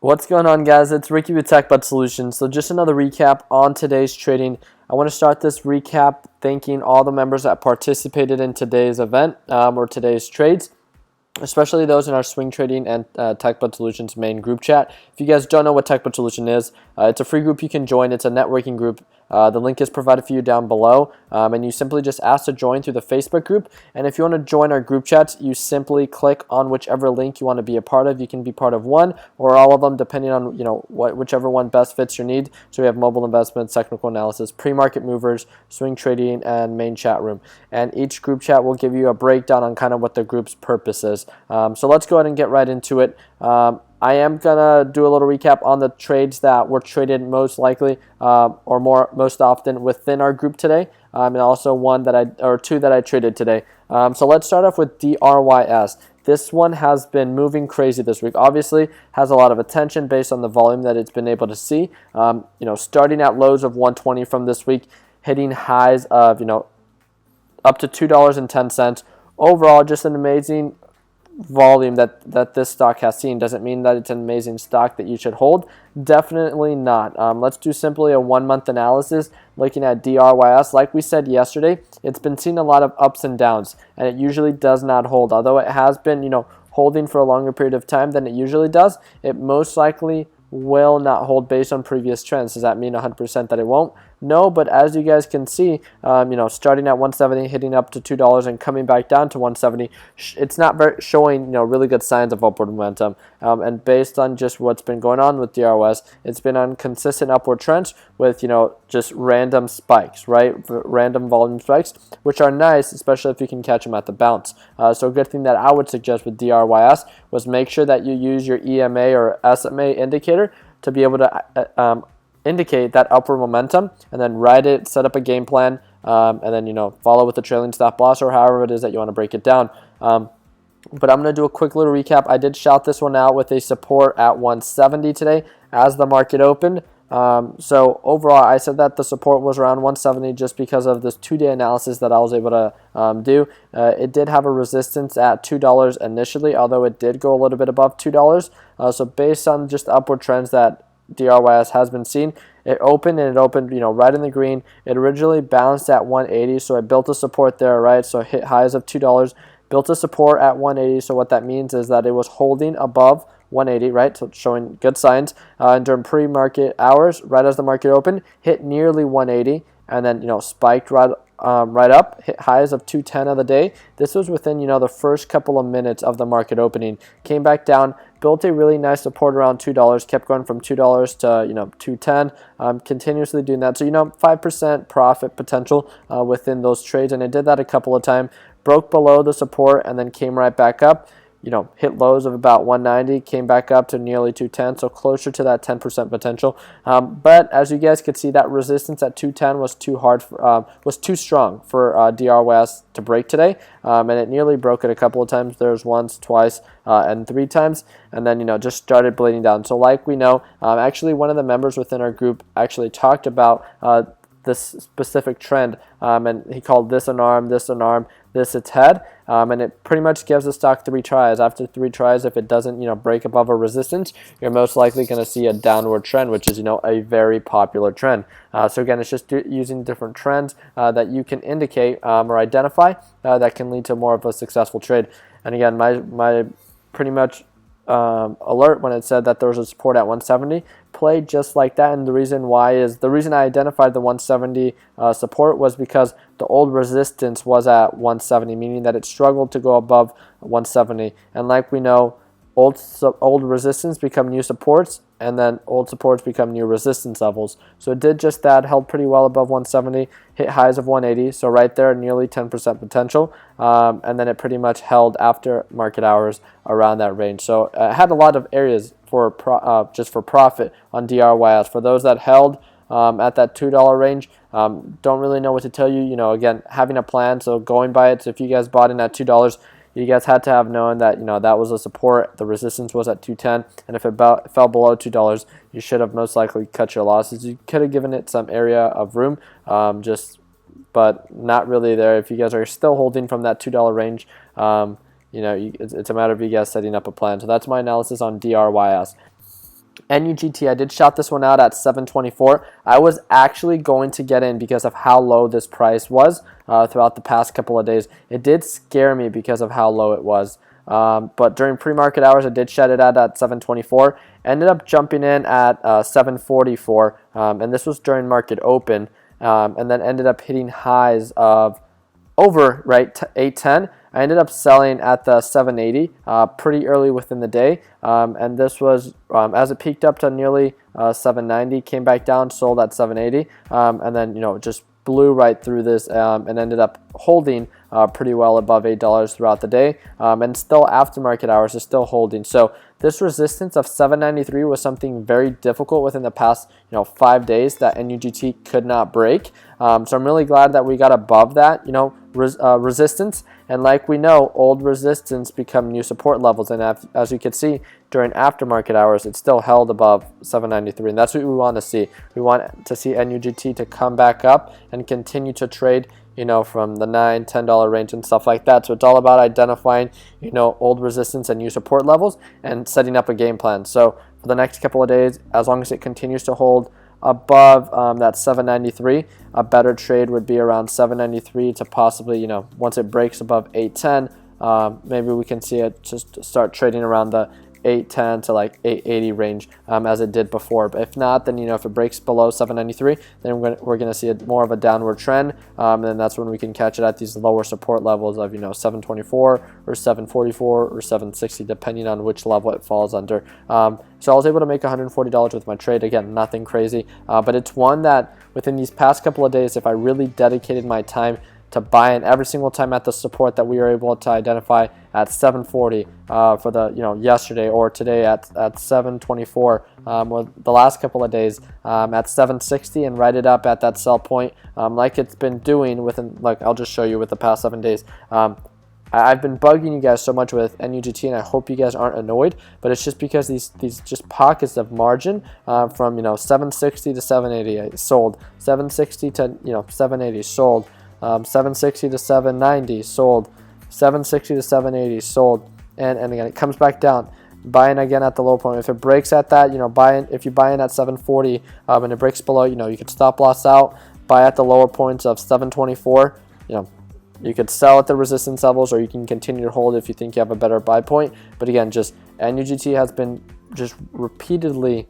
What's going on, guys? It's Ricky with TechBud Solutions. So just another recap on today's trading. I want to start this recap thanking all the members that participated in today's event or today's trades, especially those in our swing trading and TechBud Solutions main group chat. If you guys don't know what TechBud Solution is, it's a free group you can join. It's a networking group. The link is provided for you down below, and you simply just ask to join through the Facebook group. And if you want to join our group chats, you simply click on whichever link you want to be a part of. You can be part of one or all of them, depending on whichever one best fits your need. So we have mobile investments, technical analysis, pre-market movers, swing trading, and main chat room. And each group chat will give you a breakdown on kind of what the group's purpose is. So let's go ahead and get right into it. I am going to do a little recap on the trades that were traded most likely most often within our group today, and also two that I traded today. So let's start off with DRYS. This one has been moving crazy this week. Obviously, has a lot of attention based on the volume that it's been able to see. Starting at lows of 120 from this week, hitting highs of up to $2.10. Overall, just an amazing volume that this stock has seen. Doesn't mean that it's an amazing stock that you should hold. Definitely not. Let's do simply a 1 month analysis looking at DRYS. Like we said yesterday, it's been seeing a lot of ups and downs, and it usually does not hold. Although it has been holding for a longer period of time than it usually does, it most likely will not hold based on previous trends. Does that mean 100% that it won't? No, but as you guys can see, starting at 170, hitting up to $2 and coming back down to 170, it's not showing really good signs of upward momentum. And based on just what's been going on with DRYS, it's been on consistent upward trends with just random spikes, right? Random volume spikes, which are nice, especially if you can catch them at the bounce. So a good thing that I would suggest with DRYS was make sure that you use your EMA or SMA indicator to be able to indicate that upward momentum, and then ride it, set up a game plan, and then follow with the trailing stop loss or however it is that you want to break it down. But I'm going to do a quick little recap. I did shout this one out with a support at 170 today as the market opened. So overall, I said that the support was around 170 just because of this 2-day analysis that I was able to do. It did have a resistance at $2 initially, although it did go a little bit above $2. So based on just upward trends that DRYS has been seen, it opened right in the green. It originally bounced at 180, so it built a support there, right? So it hit highs of $2, built a support at 180. So what that means is that it was holding above 180, right? So it's showing good signs. And during pre-market hours, right as the market opened, hit nearly 180, and then spiked right up, hit highs of 210 of the day. This was within the first couple of minutes of the market opening. Came back down, built a really nice support around $2, kept going from $2 to 210, continuously doing that. So 5% profit potential within those trades, and it did that a couple of times. Broke below the support and then came right back up. Hit lows of about 190, came back up to nearly 210, so closer to that 10% potential. But as you guys could see, that resistance at 210 was too strong for DRYS to break today, and it nearly broke it a couple of times. There's once, twice, and 3 times, and then just started bleeding down. So like we know, actually one of the members within our group actually talked about this specific trend, and he called this an arm, this its head, and it pretty much gives the stock 3 tries. After 3 tries, if it doesn't break above a resistance, you're most likely going to see a downward trend, which is a very popular trend. So again, it's just using different trends that you can indicate or identify that can lead to more of a successful trade. And again, my pretty much alert when it said that there was a support at 170 played just like that, and the reason I identified the 170 support was because the old resistance was at 170, meaning that it struggled to go above 170. And like we know, old resistance become new supports, and then old supports become new resistance levels. So it did just that, held pretty well above 170, hit highs of 180, so right there, nearly 10% potential, and then it pretty much held after market hours around that range. So it had a lot of areas for just for profit on DRYS. For those that held at that $2 range, don't really know what to tell you. Again, having a plan, so going by it. So if you guys bought in at $2, you guys had to have known that that was a support. The resistance was at 210, and if it fell below $2, you should have most likely cut your losses. You could have given it some area of room, but not really there. If you guys are still holding from that $2 range, it's a matter of you guys setting up a plan. So that's my analysis on DRYS. NUGT, I did shout this one out at 724. I was actually going to get in because of how low this price was throughout the past couple of days. It did scare me because of how low it was. But during pre-market hours, I did shout it out at 724. Ended up jumping in at 744, and this was during market open, and then ended up hitting highs of over 810. I ended up selling at the 780 pretty early within the day, and this was as it peaked up to nearly 790, came back down, sold at 780, and then just blew right through this and ended up holding pretty well above $8 throughout the day, and still after market hours is still holding. So this resistance of 793 was something very difficult within the past 5 days that NUGT could not break. So I'm really glad that we got above that resistance, and like we know, old resistance become new support levels, and as you can see during aftermarket hours, it's still held above 793, and that's what we want to see. We want to see NUGT to come back up and continue to trade from the $9-10 range and stuff like that. So it's all about identifying old resistance and new support levels and setting up a game plan. So for the next couple of days, as long as it continues to hold above that 793, a better trade would be around 793 to possibly once it breaks above 810, maybe we can see it just start trading around the 810 to like 880 range as it did before. But if not, then if it breaks below 793, then we're going to see more of a downward trend, and then that's when we can catch it at these lower support levels of 724 or 744 or 760, depending on which level it falls under. So I was able to make $140 with my trade. Again, nothing crazy, but it's one that within these past couple of days, if I really dedicated my time to buy in every single time at the support that we were able to identify at 740 for the yesterday, or today at 724, or the last couple of days at 760, and write it up at that sell point like it's been doing within, like I'll just show you with the past 7 days. I've been bugging you guys so much with NUGT, and I hope you guys aren't annoyed, but it's just because these just pockets of margin from 760 to 780 sold, 760 to 780 sold, 760 to 790 sold, 760 to 780 sold, and again it comes back down, buying again at the low point. If it breaks at that, if you buy in at 740 and it breaks below, you could stop loss out, buy at the lower points of 724. You could sell at the resistance levels, or you can continue to hold if you think you have a better buy point. But again, just NUGT has been just repeatedly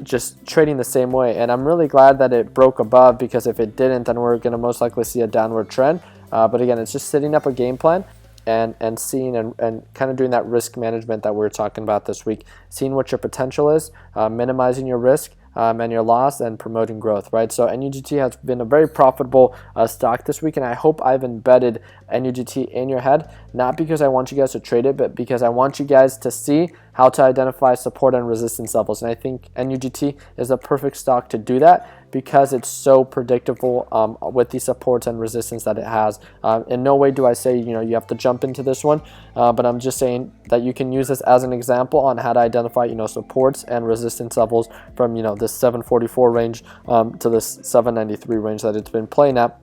just trading the same way, and I'm really glad that it broke above, because if it didn't, then we're going to most likely see a downward trend. But again, it's just setting up a game plan and seeing and kind of doing that risk management that we were talking about this week, seeing what your potential is, minimizing your risk and your loss, and promoting growth, right? So NUGT has been a very profitable stock this week, and I hope I've embedded NUGT in your head, not because I want you guys to trade it, but because I want you guys to see how to identify support and resistance levels. And I think NUGT is a perfect stock to do that, because it's so predictable with the supports and resistance that it has. In no way do I say you have to jump into this one, but I'm just saying that you can use this as an example on how to identify supports and resistance levels from this 744 range to this 793 range that it's been playing at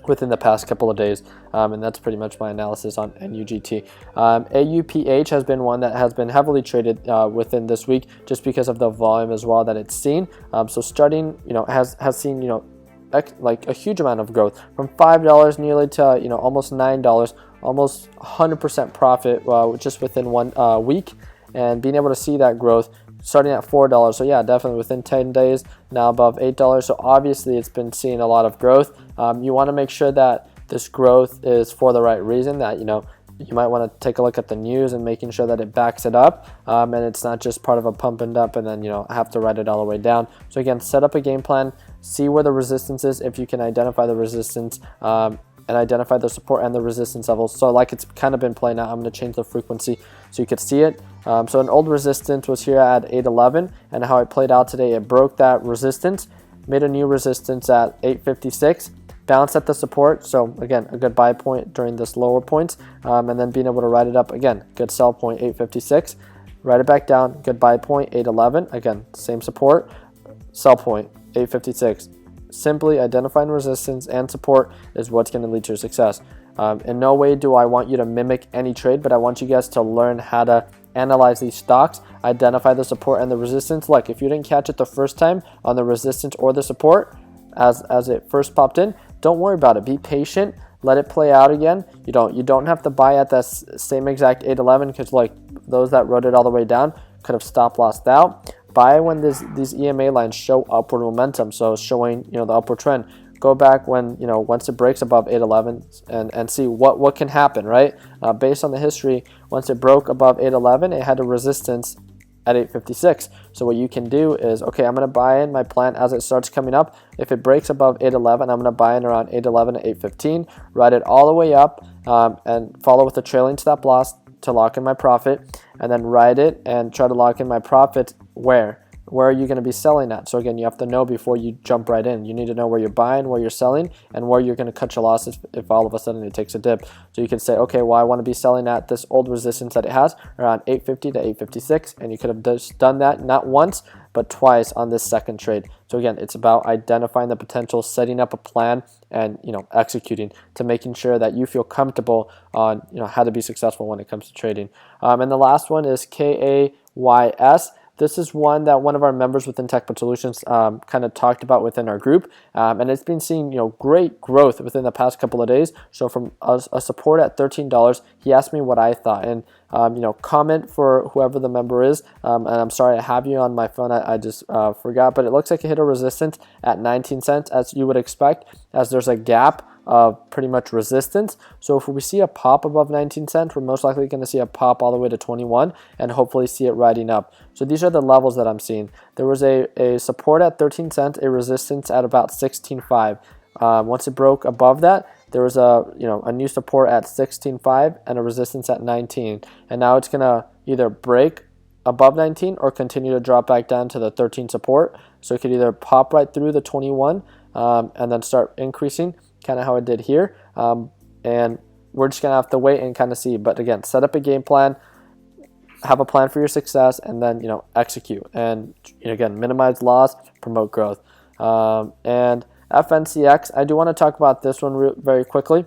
within the past couple of days, and that's pretty much my analysis on NUGT. AUPH has been one that has been heavily traded within this week, just because of the volume as well that it's seen. So starting, has seen like a huge amount of growth from $5 nearly to almost $9, almost 100% profit just within 1 week, and being able to see that growth starting at $4. So yeah, definitely within 10 days, now above $8. So obviously it's been seeing a lot of growth. You want to make sure that this growth is for the right reason, that you might want to take a look at the news and making sure that it backs it up, and it's not just part of a pump and dump and then have to write it all the way down. So again, set up a game plan, see where the resistance is, if you can identify the resistance, and identify the support and the resistance levels. So like it's kind of been playing out, I'm going to change the frequency so you could see it. So an old resistance was here at 811, and how it played out today, it broke that resistance, made a new resistance at 856, bounced at the support. So again, a good buy point during this lower points, and then being able to write it up again, good sell point 856, write it back down, good buy point 811, again same support, sell point 856. Simply identifying resistance and support is what's going to lead to your success. In no way do I want you to mimic any trade, but I want you guys to learn how to analyze these stocks, identify the support and the resistance. Like if you didn't catch it the first time on the resistance or the support as it first popped in, don't worry about it. Be patient. Let it play out again. You don't have to buy at that same exact 811, because like those that rode it all the way down could have stop lossed out. Buy when these EMA lines show upward momentum, so showing the upward trend. Go back when once it breaks above 811 and see what can happen, right? Based on the history, once it broke above 811, it had a resistance at 856. So what you can do is, okay, I'm going to buy in my plan as it starts coming up. If it breaks above 811, I'm going to buy in around 811 to 815, ride it all the way up, and follow with the trailing stop loss to lock in my profit, and then ride it and try to lock in my profit. Where are you going to be selling at? So again, you have to know before you jump right in. You need to know where you're buying, where you're selling, and where you're going to cut your losses if all of a sudden it takes a dip. So you can say, okay, well, I want to be selling at this old resistance that it has around 850 to 856, and you could have just done that not once but twice on this second trade. So again, it's about identifying the potential, setting up a plan, and executing to making sure that you feel comfortable on how to be successful when it comes to trading. And the last one is KAYF. This is one that one of our members within TechBud Solutions kind of talked about within our group, and it's been seeing great growth within the past couple of days. So from a support at $13, he asked me what I thought, and comment for whoever the member is. And I'm sorry I have you on my phone. I just forgot, but it looks like it hit a resistance at 19 cents, as you would expect, as there's a gap of pretty much resistance. So if we see a pop above 19 cents, we're most likely going to see a pop all the way to 21 and hopefully see it riding up. So these are the levels that I'm seeing. There was a support at 13 cents, a resistance at about 16.5. Once it broke above that, there was a new support at 16.5 and a resistance at 19. And now it's going to either break above 19 or continue to drop back down to the 13 support. So it could either pop right through the 21 and then start increasing, kind of how it did here, and we're just gonna have to wait and kind of see. But again, set up a game plan, have a plan for your success, and then execute, and again, minimize loss, promote growth. And FNCX, I do want to talk about this one very quickly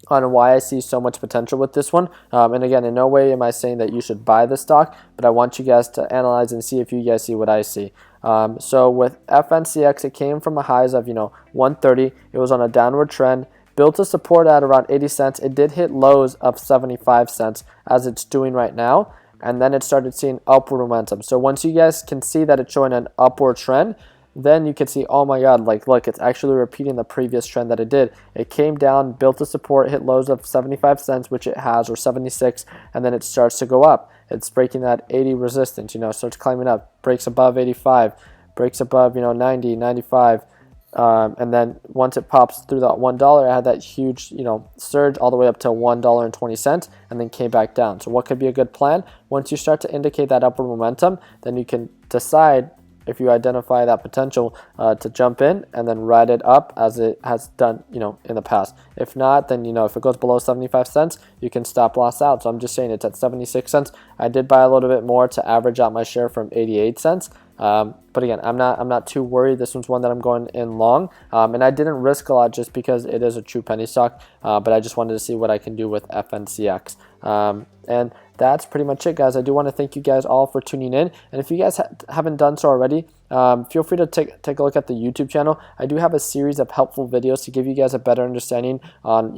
on why I see so much potential with this one. And again, in no way am I saying that you should buy the stock, but I want you guys to analyze and see if you guys see what I see. So with FNCX, it came from a highs of 130. It was on a downward trend, built a support at around 80 cents. It did hit lows of 75 cents as it's doing right now, and then it started seeing upward momentum. So once you guys can see that it's showing an upward trend, then you can see, oh my god, like look, it's actually repeating the previous trend that it did. It came down, built a support, hit lows of 75 cents, which it has, or 76, and then it starts to go up. It's breaking that 80 resistance, starts climbing up, breaks above 85, breaks above 90, 95, and then once it pops through that $1, it had that huge surge all the way up to $1.20, and then came back down. So what could be a good plan? Once you start to indicate that upward momentum, then you can decide, if you identify that potential, to jump in and then ride it up as it has done in the past. If not, then if it goes below 75 cents, you can stop loss out. So I'm just saying it's at 76 cents. I did buy a little bit more to average out my share from 88 cents. But again, I'm not too worried. This one's one that I'm going in long, and I didn't risk a lot just because it is a true penny stock, but I just wanted to see what I can do with FNCX. And that's pretty much it, guys. I do want to thank you guys all for tuning in, and if you guys haven't done so already, feel free to take a look at the YouTube channel. I do have a series of helpful videos to give you guys a better understanding on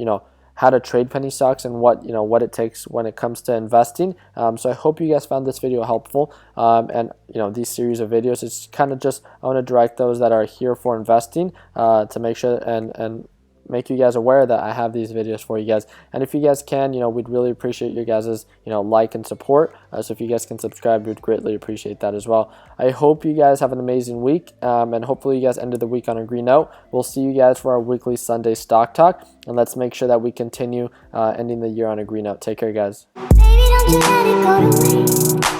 how to trade penny stocks and what it takes when it comes to investing. So I hope you guys found this video helpful, and these series of videos, it's kind of just, I want to direct those that are here for investing to make sure and make you guys aware that I have these videos for you guys. And if you guys can, we'd really appreciate your guys' like and support. So if you guys can subscribe, we'd greatly appreciate that as well. I hope you guys have an amazing week, and hopefully you guys ended the week on a green note. We'll see you guys for our weekly Sunday stock talk, and let's make sure that we continue ending the year on a green note. Take care, guys. Baby, don't you let it go to waste.